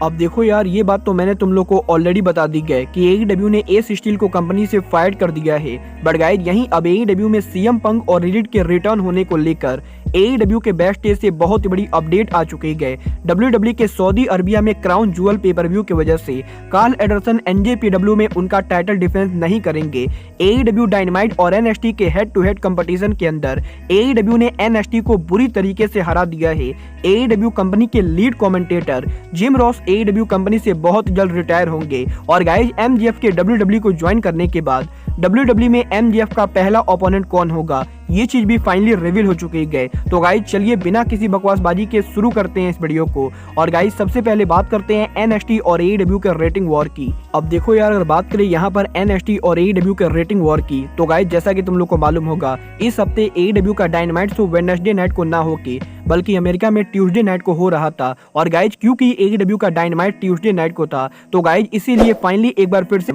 अब देखो यार, ये बात तो मैंने तुम लोग को ऑलरेडी बता दी गई कि AEW ने एस स्टील को कंपनी से फायर कर दिया है। बट गाइस यहीं अब AEW में CM पंक और रिडिट के रिटर्न होने को लेकर AEW के बैक स्टेज से बहुत बड़ी अपडेट आ चुकी है। WWE के सऊदी अरबिया में क्राउन जूअल पेपर व्यू की वजह से कार्ल एंडरसन NJPW में उनका टाइटल डिफेंस नहीं करेंगे। AEW डायनामाइट और NXT के हेड टू हेड कंपटीशन के अंदर AEW ने NXT को बुरी तरीके से हरा दिया है। AEW कंपनी के lead commentator gym Ross AEW company से बहुत जल्द रिटायर होंगे और गाइस MJF के WWE को ज्वाइन करने के बाद WWE में MJF का पहला ओपोनेंट कौन होगा, ये चीज भी फाइनली रिवील हो चुकी है। तो गाइस चलिए बिना किसी बकवासबाजी के शुरू करते हैं इस वीडियो को। और गाइस सबसे पहले बात करते हैं NXT और AEW के रेटिंग वॉर की। अब देखो यार, अगर बात करें यहाँ पर NXT और AEW के रेटिंग वॉर की, तो गाइस जैसा कि तुम लोग को मालूम होगा, इस हफ्ते AEW का डायनामाइट शो वेडनेसडे नाइट को ना होके बल्कि अमेरिका में ट्यूसडे नाइट को हो रहा था। और गाइज क्योंकि AEW का डायनामाइट ट्यूसडे नाइट को था, तो गाइज इसीलिए फाइनली एक बार फिर से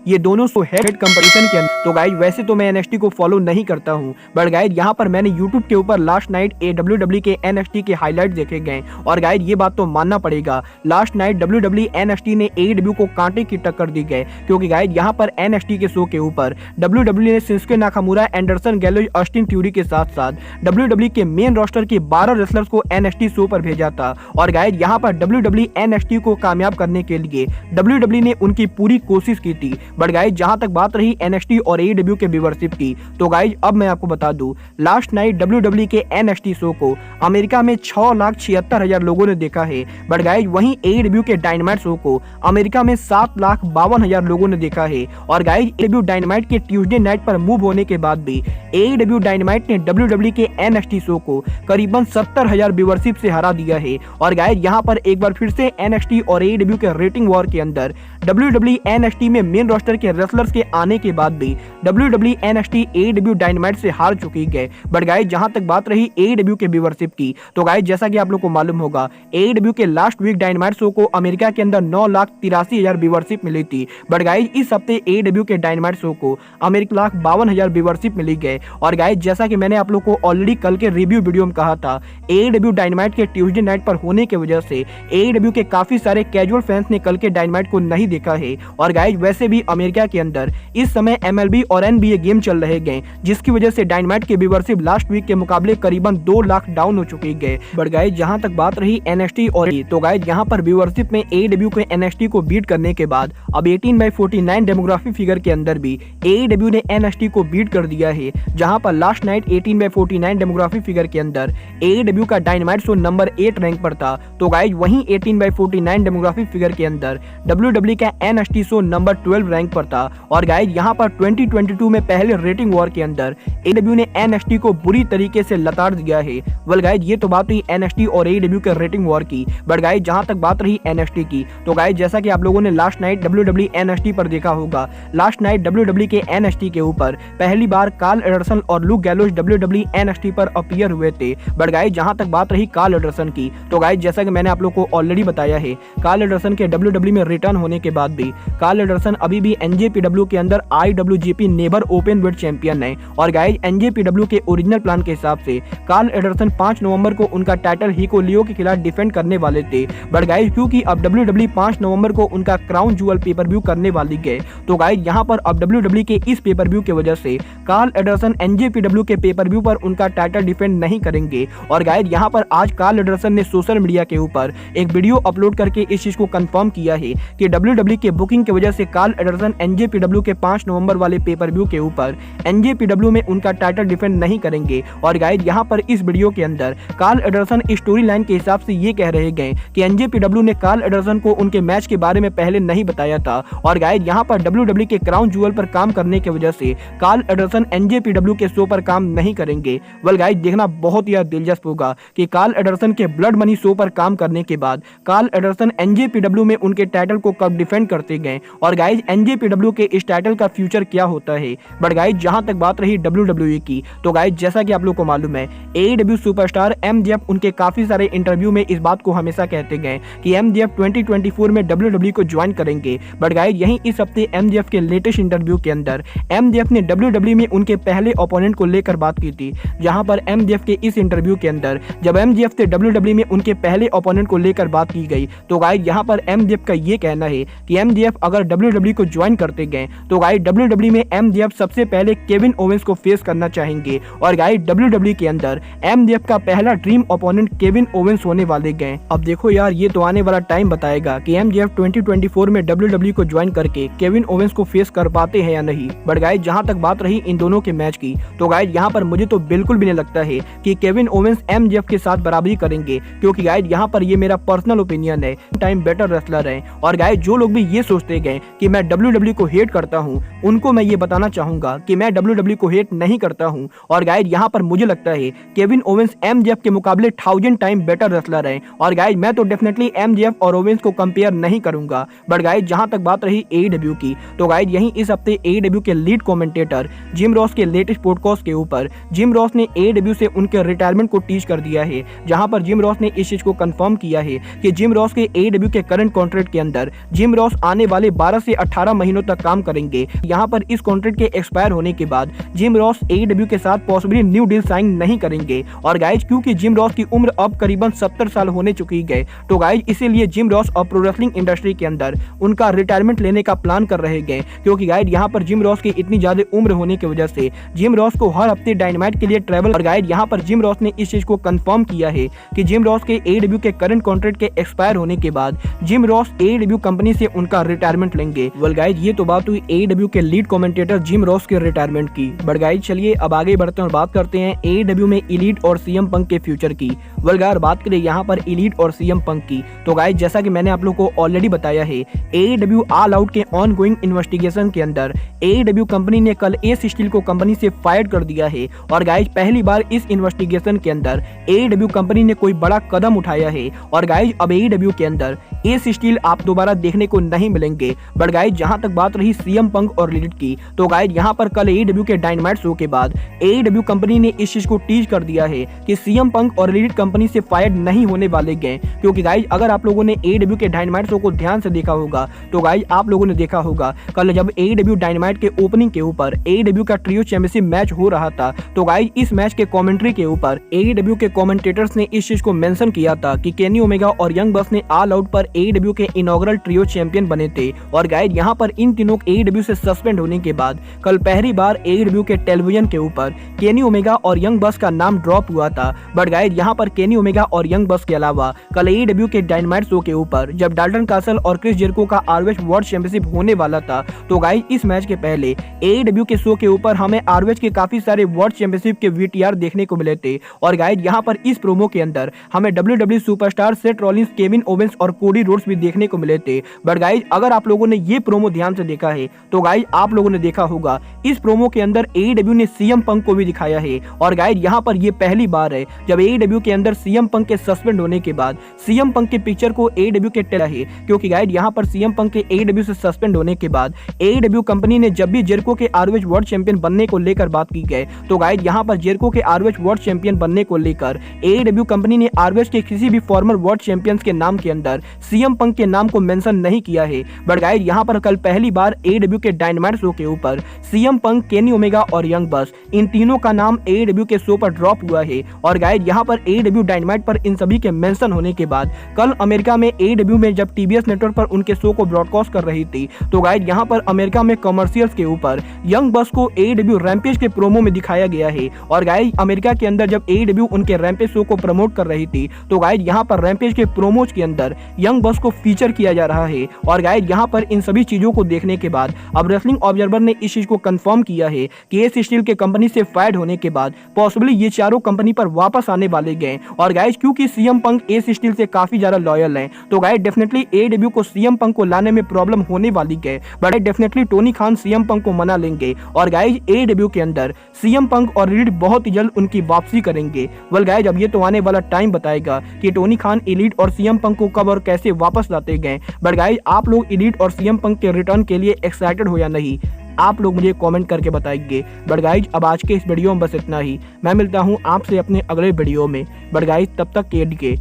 ये दोनों शो हेड कंपटीशन के अंदर। तो गाइज वैसे तो मैं NXT को फॉलो नहीं करता हूँ, बट गाइज यहाँ पर मैंने यूट्यूब के ऊपर लास्ट नाइट WWE के NXT के हाईलाइट देखे गए और गाइज ये बात तो मानना पड़ेगा, लास्ट नाइट WWE NXT ने AEW को कांटे की टक्कर दी गए। क्योंकि गाइज यहाँ पर NXT के शो के ऊपर WWE ने Shinsuke Nakamura, Anderson गैलोज, Austin theory के साथ साथ WWE के मेन रोस्टर के 12 रेसलर्स को NXT शो पर भेजा था। और गाइज यहाँ पर WWE NXT को कामयाब करने के लिए WWE ने उनकी पूरी कोशिश की थी। बट गाइज जहां तक बात रही NXT और AEW के व्यूअरशिप की, तो गाइज अब मैं आपको बता दूं, लास्ट नाइट WWE के NXT शो को अमेरिका में 6,76,000 लोगों ने देखा है। बट गाइज वहीं AEW के डायनामाइट शो को अमेरिका में 7,52,000 लोगों ने देखा है। और गाइज AEW डायनामाइट के ट्यूसडे नाइट पर मूव होने के बाद भी AEW डायनामाइट ने WWE के NXT शो को करीबन 70,000 व्यूअरशिप से हरा दिया है। और गाइस यहाँ पर एक बार फिर से NXT और AEW के रेटिंग वॉर के अंदर WWE NXT में मेन रोस्टर के रेसलर्स के आने के बाद भी WWE NXT AEW डायनामाइट से हार चुकी है। बट गाइस जहां तक बात रही AEW के व्यूअरशिप की, तो गाइस जैसा कि आप लोग को मालूम होगा, AEW के लास्ट वीक डायनामाइट शो को अमेरिका के अंदर 9,83,000 व्यूअरशिप मिली थी। बट गाइस इस हफ्ते AEW के डायनामाइट शो को अमेरिका 52,000 व्यूअरशिप मिली गए। और गाइस जैसा कि मैंने आप लोग को ऑलरेडी कल के रिव्यू वीडियो में कहा था, AEW डायनामाइट के ट्यूसडे नाइट पर होने की वजह से AEW के काफी सारे कैजुअल फैंस ने कल के डायनामाइट को नहीं देखा है। और गाइस वैसे भी अमेरिका के अंदर इस समय MLB और NBA गेम चल रहे गए, जिसकी वजह से डायनामाइट के व्यूअरशिप लास्ट वीक के मुकाबले करीबन 2 लाख डाउन हो चुकी है। बट गाइस जहां तक बात रही NXT और तो गाइस यहां पर व्यूअरशिप में AEW के NXT को बीट करने के बाद अब 18/49 डेमोग्राफी फिगर के अंदर भी AEW ने NXT को बीट कर दिया है। जहां पर लास्ट नाइट 18/49 डेमोग्राफी फिगर के अंदर AEW का डायनामाइट शो नंबर 8 रैंक पर था। तो गाइज वहीं 18/49 डेमोग्राफिक फिगर के अंदर WWE का NXT शो नंबर 12 रैंक पर था। और गाइज यहाँ पर 2022 में पहले रेटिंग वॉर के अंदर AEW ने NXT को बुरी तरीके से लताड़ दिया है। वेल गाइज ये तो बात हुई NXT और AEW के रेटिंग वॉर की। बट गाइज जहां तक बात रही NXT की, तो गाइज जैसा कि आप लोगों ने लास्ट नाइट WWE NXT पर देखा होगा, लास्ट नाइट WWE के NXT के ऊपर पहली बार कार्ल एंडरसन और लुक गैलोज WWE NXT पर अपीयर हुए थे। बट गाइज जहां तक बात रही कार्ल एंडरसन की, तो गाइज जैसा कि मैंने आप लोग को ऑलरेडी बताया है, कार्ल एंडरसन के WWE में रिटर्न होने के बाद भी कार्ल एंडरसन अभी भी NJPW के अंदर IWGP never open weight champion है। और गाइज NJPW के ओरिजिनल प्लान के हिसाब से कार्ल एंडरसन 5 नवंबर को उनका टाइटल हिको लियो के खिलाफ डिफेंड करने वाले थे। बट गाइज क्योंकि अब WWE 5 नवंबर को उनका क्राउन जूअल पेपर व्यू करने वाली है, तो गाइज यहाँ पर अब WWE के इस पेपर व्यू की वजह से कार्ल एंडरसन NJPW के पेपर व्यू पर उनका टाइटल डिफेंड नहीं करेंगे। और गाइज यहाँ पर आज कार्ल एंडरसन ने सोशल मीडिया के ऊपर एक वीडियो अपलोड करके इस चीज को कंफर्म किया है कि WWE के बुकिंग की वजह से कार्ल एंडरसन NJPW के 5 नवंबर वाले पेपर व्यू के ऊपर NJPW में उनका टाइटल डिफेंड नहीं करेंगे। और गाइज यहाँ पर इस वीडियो के अंदर कार्ल एंडरसन स्टोरी लाइन के हिसाब से ये कह रहे गए कि NJPW ने कार्ल एंडरसन को उनके मैच के बारे में पहले नहीं बताया था। और गाइज यहाँ पर WWE के क्राउन जूअल पर काम करने की वजह से कार्ल एंडरसन NJPW के शो पर काम नहीं करेंगे। वेल गाइज देखना बहुत ही दिलचस्प होगा कि कार्ल एंडरसन के ब्लड मनी शो पर काम करने के बाद कार्ल एंडरसन NJPW में उनके टाइटल को कब डिफेंड करते गए और गाइज NJPW के इस टाइटल का फ्यूचर क्या होता है। बट गाइज जहां तक बात रही WWE की, तो गाइज जैसा कि आप लोग को मालूम है, AEW सुपरस्टार MJF उनके काफी सारे इंटरव्यू में इस बात को हमेशा कहते गए कि MJF 2024 में WWE को ज्वाइन करेंगे। बट गाइज यहीं इस हफ्ते MJF के लेटेस्ट इंटरव्यू के अंदर MJF ने WWE में उनके पहले ओपोनेंट को लेकर बात की थी, जहां पर MJF के इस इंटरव्यू के अंदर जब एमजेएफ से डब्ल्यूडब्ल्यूई में उनके पहले ओपोनेंट को लेकर बात की गई तो गाइस यहाँ पर एमजेएफ का ये कहना है कि एमजेएफ अगर डब्ल्यूडब्ल्यूई को ज्वाइन करते गए तो गाइस डब्ल्यूडब्ल्यूई में एमजेएफ सबसे पहले केविन ओवेंस को फेस करना चाहेंगे और गाइस डब्ल्यूडब्ल्यूई के अंदर एमजेएफ का पहला ड्रीम ओपोनेंट केविन ओवेंस होने वाले गए। अब देखो यार, ये तो आने वाला टाइम बताएगा कि एमजेएफ 2024 में डब्ल्यूडब्ल्यूई को ज्वाइन करके केविन ओवेंस को फेस कर पाते हैं या नहीं। बट गाइस जहां तक बात रही इन दोनों के मैच की तो गाइस यहाँ पर मुझे तो बिल्कुल भी नहीं लगता है कि केविन ओवेंस एमजेएफ के साथ बराबरी करेंगे, क्योंकि गाइस यहाँ पर ये मेरा पर्सनल ओपिनियन है। टाइम बेटर रेसलर है और गाइस जो लोग भी ये सोचते गए कि मैं डब्ल्यूडब्ल्यूई को हेट करता हूँ उनको मैं ये बताना चाहूंगा कि मैं डब्ल्यूडब्ल्यूई को हेट नहीं करता हूँ। और गाइस यहाँ पर मुझे लगता है केविन ओवेंस एमजेएफ के मुकाबले 1000 टाइम बेटर रेसलर है और गाइस मैं तो डेफिनेटली एमजेएफ और ओवेंस को कंपेयर नहीं करूंगा। बट गाइस जहां तक बात रही एईडब्ल्यू की तो गाइस यहीं इस हफ्ते एईडब्ल्यू के लीड कमेंटेटर जिम रॉस के लेटेस्ट पॉडकास्ट के ऊपर जिम रॉस ने एईडब्ल्यू से उनके रिटायरमेंट को टीच कर दिया है, जहां पर जिम रॉस ने इस चीज को कंफर्म किया है कि जिम रॉस के एईडब्ल्यू के करंट कॉन्ट्रैक्ट के अंदर जिम रॉस आने वाले 12 से 18 महीनों तक काम करेंगे। यहां पर इस कॉन्ट्रैक्ट के एक्सपायर होने के बाद जिम रॉस एईडब्ल्यू के साथ पॉसिबली न्यू डील साइन नहीं करेंगे। और गाइस क्योंकि जिम रॉस की उम्र अब करीबन 70 साल होने चुकी है तो गाइस इसीलिए जिम रॉस और प्रो रेसलिंग इंडस्ट्री के अंदर उनका रिटायरमेंट लेने का प्लान कर रहे गए, क्योंकि गाइस यहाँ पर जिम रॉस की इतनी ज्यादा उम्र होने की वजह से जिम रॉस को हर हफ्ते डायनामाइट के लिए ट्रैवल। और गाइस यहाँ पर जिम रॉस ने इस चीज को कंफर्म किया है कि जिम रॉस के एईडब्ल्यू के करंट कॉन्ट्रैक्ट के एक्सपायर होने के बाद जिम रॉस एईडब्ल्यू कंपनी से उनका रिटायरमेंट लेंगे। वेल गाइस ये तो बात हुई एईडब्ल्यू के लीड कमेंटेटर जिम रॉस के रिटायरमेंट की। बट गाइस चलिए अब आगे बढ़ते हैं और बात करते हैं एईडब्ल्यू में एलीट और सीएम पंक के फ्यूचर की। वेल गाइस बात करें यहाँ पर एलीट और सीएम पंक की तो गाइस जैसा कि मैंने आप लोगों को ऑलरेडी बताया है एईडब्ल्यू ऑल आउट के ऑनगोइंग इन्वेस्टिगेशन के अंदर एईडब्ल्यू कंपनी ने कल एस स्टील को कंपनी से फायर कर दिया है। और गाइस पहली बार इस इन्वेस्टिगेशन के अंदर एईडब्ल्यू कंपनी ने कोई बड़ा कदम उठाया है और गाइस अब एईडब्ल्यू के अंदर एस स्टील आप दोबारा देखने को नहीं मिलेंगे। बट गाइस जहां तक बात रही सीएम पंक और एलीट की तो गाइस यहां पर कल एईडब्ल्यू के डायनामाइट शो के बाद एईडब्ल्यू कंपनी ने इस चीज को टीच कर दिया है कि सीएम पंक और एलीट कंपनी से फायर नहीं होने वाले गए, क्योंकि गाइस अगर आप लोगों ने एईडब्ल्यू के डायनामाइट शो को ध्यान से देखा होगा तो गाइस आप लोगों ने देखा होगा कल जब एईडब्ल्यू डायनामाइट के ओपनिंग के ऊपर एईडब्ल्यू का ट्रियो चैंपियनशिप मैच हो रहा था तो गाइस इस मैच के कमेंट्री के ऊपर एईडब्ल्यू के कमेंटेटर्स ने इस चीज को मेंशन किया था कि केनी ओमेगा और यंग बक्स ने ऑल आउट पर एईडब्ल्यू के इनॉग्रल ट्रियो चैंपियन बने थे। और गाइस यहां पर इन तीनों एईडब्ल्यू से सस्पेंड होने के बाद कल पहली बार एईडब्ल्यू के टेलीविजन के ऊपर केनी ओमेगा और यंग बक्स का नाम ड्रॉप हुआ था। बट गाइस यहां पर केनी ओमेगा और यंग बक्स के अलावा कल एईडब्ल्यू के डायनामाइट शो के ऊपर जब डाल्टन कासल और क्रिस जेरिको का आरओएच वर्ल्ड चैंपियनशिप होने वाला था तो गाइस इस मैच के पहले एईडब्ल्यू के शो के ऊपर हमें आरओएच के काफी सारे वर्ल्ड चैंपियनशिप के वीटीआर देखने को मिले थे। और गाइस यहां पर इस प्रोमो के अंदर हमें WWE superstar Seth Rollins, Kevin Owens और कोडी रोड्स भी देखने को मिले थे। बट गाइस अगर आप लोगों ने ये प्रोमो ध्यान से देखा है तो गाइस आप लोगों ने देखा होगा इस प्रोमो के अंदर एईडब्ल्यू ने सीएम पंक को भी दिखाया है। और गाइस यहां पर ये पहली बार है जब एईडब्ल्यू के अंदर सीएम पंक के सस्पेंड होने के बाद सीएम पंक के पिक्चर को एईडब्ल्यू के टेला है, क्योंकि गाइस यहां पर सीएम पंक के एईडब्ल्यू से सस्पेंड होने के बाद एईडब्ल्यू कंपनी ने जब भी जेरिको के आरओएच वर्ल्ड चैंपियन बनने को लेकर बात की गई तो गाइस यहां पर जेरिको के आरओएच वर्ल्ड चैंपियन बनने को लेकर एईडब्ल्यू कंपनी ने आरओएच के किसी भी फॉर्मर वर्ल्ड चैंपियंस के नाम के अंदर सीएम पंक के नाम को मेंशन नहीं किया है। बट गाइस यहां पर कल पहली बार एईडब्ल्यू के डायनामाइट शो के ऊपर सीएम पंक, केनी ओमेगा और यंग बक्स इन तीनों का नाम एईडब्ल्यू के शो पर ड्रॉप हुआ है। और गाइस यहां पर एईडब्ल्यू डायनामाइट पर इन सभी के मेंशन होने के बाद कल अमेरिका में एईडब्ल्यू में जब टीबीएस नेटवर्क पर उनके शो को ब्रॉडकास्ट कर रही थी तो गाइस यहां पर अमेरिका में कमर्शियल्स के ऊपर यंग बक्स को एईडब्ल्यू रैम्पेज के प्रोमो में दिखाया गया है। और गाइस अमेरिका के अंदर जब एईडब्ल्यू उनके रैम्पेज शो को प्रमोट कर रही थी तो गाइस यहां पर रैम्पेज के प्रोमोज के अंदर यंग बक्स को फीचर किया जा रहा है। और गाइस यहां पर इन सभी चीजों को देखने के बाद अब रेसलिंग ऑब्जर्वर ने इस चीज को कंफर्म किया है कि एस स्टील के कंपनी से फायर होने के बाद पॉसिबली ये चारों कंपनी पर वापस आने वाले गए। और गाइस क्योंकि सीएम पंक एस स्टील से काफी ज्यादा लॉयल है तो गाइस डेफिनेटली एईडब्ल्यू को सीएम पंक को लाने में प्रॉब्लम होने वाली है। But definitely Tony Khan CM Punk को मना लेंगे और गाइस एईडब्ल्यू के अंदर सीएम पंक और एलीट बहुत ही जल्द उनकी वापसी करेंगे। वेल गाइस अब ये तो आने वाला टाइम बताएगा कि टोनी खान, एलीट और सीएम पंक को कब और कैसे वापस लाते गए। बट गाइस आप लोग एलीट और सीएम पंक के रिटर्न के लिए एक्साइटेड हो या नहीं, आप लोग मुझे कमेंट करके बताएंगे। बट गाइस अब आज के इस वीडियो में बस इतना ही। मैं मिलता हूं आपसे अपने अगले वीडियो में। बट गाइस तब तक के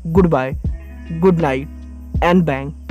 good bye, good night and bang.